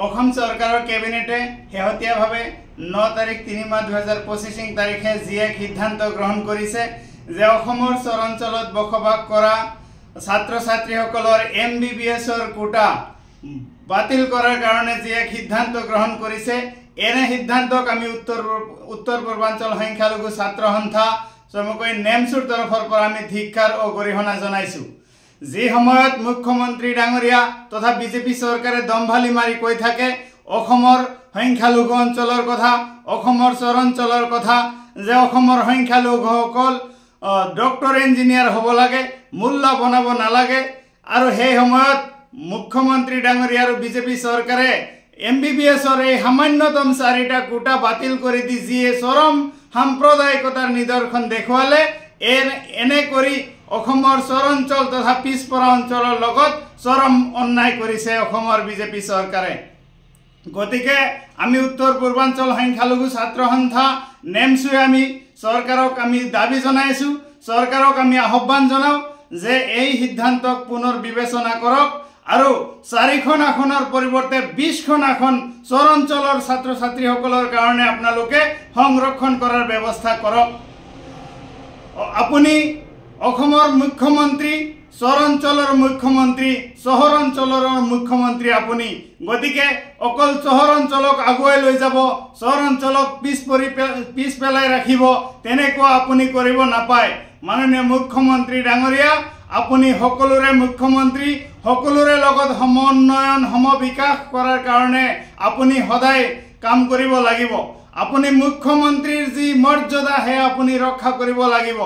অসম চৰকাৰৰ কেবিনেটে শেহতীয়াভাৱে 9 তাৰিখ 3 মাহ 2025 তাৰিখে যি এক সিদ্ধান্ত গ্ৰহণ কৰিছে যে অসমৰ চৰাঞ্চলত বসবাস কৰা ছাত্ৰ ছাত্ৰীসকলৰ MBBSৰ কোটা বাতিল কৰাৰ কাৰণে যি এক সিদ্ধান্ত গ্ৰহণ কৰিছে এনে সিদ্ধান্তক আমি উত্তৰ পূৰ্বাঞ্চল সংখ্যালঘু ছাত্ৰ সন্থা চমুকৈ নেমছুৰ তৰফৰ পৰা আমি ধিক্কাৰ ও গৰিহণা জনাইছো। যি সময়ত মুখ্যমন্ত্ৰী ডাঙৰীয়া তথা বিজেপি চৰকাৰে দম্ভালি মাৰি কৈ থাকে অসমৰ সংখ্যালঘু অঞ্চলৰ কথা, অসমৰ চৰাঞ্চলৰ কথা, যে অসমৰ সংখ্যালঘুসকল ডক্টৰ ইঞ্জিনিয়াৰ হ'ব লাগে, মূল্য বনাব নালাগে, আৰু সেই সময়ত মুখ্যমন্ত্ৰী ডাঙৰীয়া আৰু বিজেপি চৰকাৰে MBBSৰ এই সামান্যতম 4টা কোটা বাতিল কৰি দি যিয়ে চৰম সাম্প্ৰদায়িকতাৰ নিদৰ্শন দেখুৱালে এনে কৰি অসমৰ চৰাঞ্চল তথা পিছপৰা অঞ্চলৰ লগত চৰম অন্যায় কৰিছে অসমৰ বিজেপি চৰকাৰে। গতিকে আমি উত্তৰ পূৰ্বাঞ্চল সংখ্যালঘু ছাত্ৰ সন্থা নেমছুৱে আমি চৰকাৰক আমি দাবী জনাইছো, চৰকাৰক আমি আহ্বান জনাও যে এই সিদ্ধান্তক পুনৰ বিবেচনা কৰক আৰু 4খন আসনৰ পৰিৱৰ্তে 20খন আসন চৰাঞ্চলৰ ছাত্ৰ ছাত্ৰীসকলৰ কাৰণে আপোনালোকে সংৰক্ষণ কৰাৰ ব্যৱস্থা কৰক। আপুনি অসমৰ মুখ্যমন্ত্ৰী, চৰাঞ্চলৰ মুখ্যমন্ত্ৰী, চহৰ অঞ্চলৰ মুখ্যমন্ত্ৰী আপুনি, গতিকে অকল চহৰ অঞ্চলক আগুৱাই লৈ যাব, চহৰ অঞ্চলক পিছ পেলাই ৰাখিব তেনেকুৱা আপুনি কৰিব নাপায়। মাননীয় মুখ্যমন্ত্ৰী ডাঙৰীয়া, আপুনি সকলোৰে মুখ্যমন্ত্ৰী, সকলোৰে লগত সমন্বয়ন সমবিকাশ কৰাৰ কাৰণে আপুনি সদায় কাম কৰিব লাগিব। আপুনি মুখ্যমন্ত্ৰীৰ যি মৰ্যাদা হে আপুনি ৰক্ষা কৰিব লাগিব।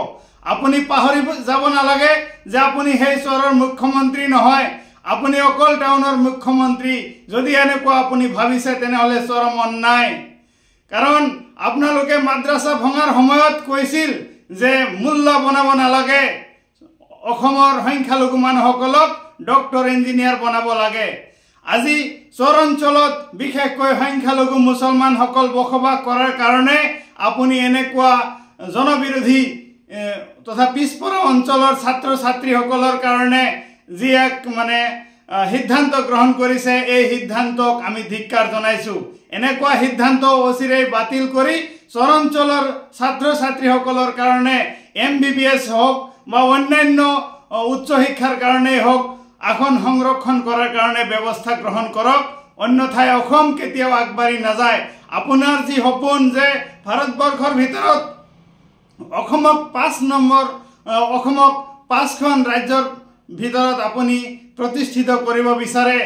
আপুনি পাহৰি যাব নালাগে যে আপুনি সেই চহৰৰ মুখ্যমন্ত্ৰী নহয়, আপুনি অকল টাউনৰ মুখ্যমন্ত্ৰী। যদি এনেকুৱা আপুনি ভাবিছে তেনেহ'লে চৰম অন্যায়। কাৰণ আপোনালোকে মাদ্ৰাছা ভঙাৰ সময়ত কৈছিল যে মূল্য বনাব নালাগে, অসমৰ সংখ্যালঘু মানুহসকলক ডক্টৰ ইঞ্জিনিয়াৰ বনাব লাগে। আজি চৰাঞ্চলত বিশেষকৈ সংখ্যালঘু মুছলমানসকল বসবাস কৰাৰ কাৰণে আপুনি এনেকুৱা জনবিৰোধী তথা পিছপৰা অঞ্চলৰ ছাত্ৰ ছাত্ৰীসকলৰ কাৰণে যি এক সিদ্ধান্ত গ্ৰহণ কৰিছে এই সিদ্ধান্তক আমি ধিক্কাৰ জনাইছোঁ। এনেকুৱা সিদ্ধান্ত অচিৰেই বাতিল কৰি চৰাঞ্চলৰ ছাত্ৰ ছাত্ৰীসকলৰ কাৰণে MBBS হওক বা অন্যান্য উচ্চ শিক্ষাৰ কাৰণেই হওক আসন সংৰক্ষণ কৰাৰ কাৰণে ব্যৱস্থা গ্ৰহণ কৰক, অন্যথাই অসম কেতিয়াও আগবাঢ়ি নাযায়। আপোনাৰ যি সপোন যে ভাৰতবৰ্ষৰ ভিতৰত অসমক 5খন ৰাজ্যৰ ভিতৰত আপুনি প্ৰতিষ্ঠিত কৰিব বিচাৰে,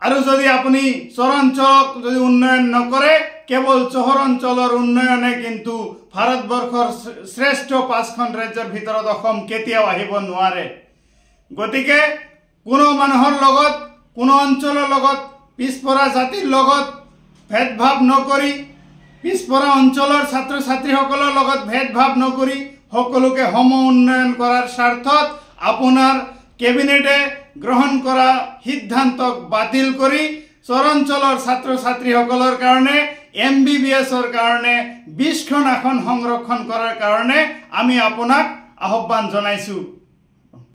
আৰু যদি আপুনি চৰাঞ্চলক যদি উন্নয়ন নকৰে, কেৱল চহৰ অঞ্চলৰ উন্নয়নে কিন্তু ভাৰতবৰ্ষৰ শ্ৰেষ্ঠ 5খন ৰাজ্যৰ ভিতৰত অসম কেতিয়াও আহিব নোৱাৰে। গতিকে কোনো মানুহৰ লগত, কোনো অঞ্চলৰ লগত, পিছপৰা জাতিৰ লগত ভেদভাৱ নকৰি, পিছপৰা অঞ্চলৰ ছাত্ৰ ছাত্ৰীসকলৰ লগত ভেদভাৱ নকৰি সকলোকে সম উন্নয়ন কৰাৰ স্বাৰ্থত আপোনাৰ কেবিনেটে গ্ৰহণ কৰা সিদ্ধান্তক বাতিল কৰি চৰাঞ্চলৰ ছাত্ৰ ছাত্ৰীসকলৰ কাৰণে MBBSৰ কাৰণে 20খন আসন সংৰক্ষণ কৰাৰ কাৰণে আমি আপোনাক আহ্বান জনাইছোঁ।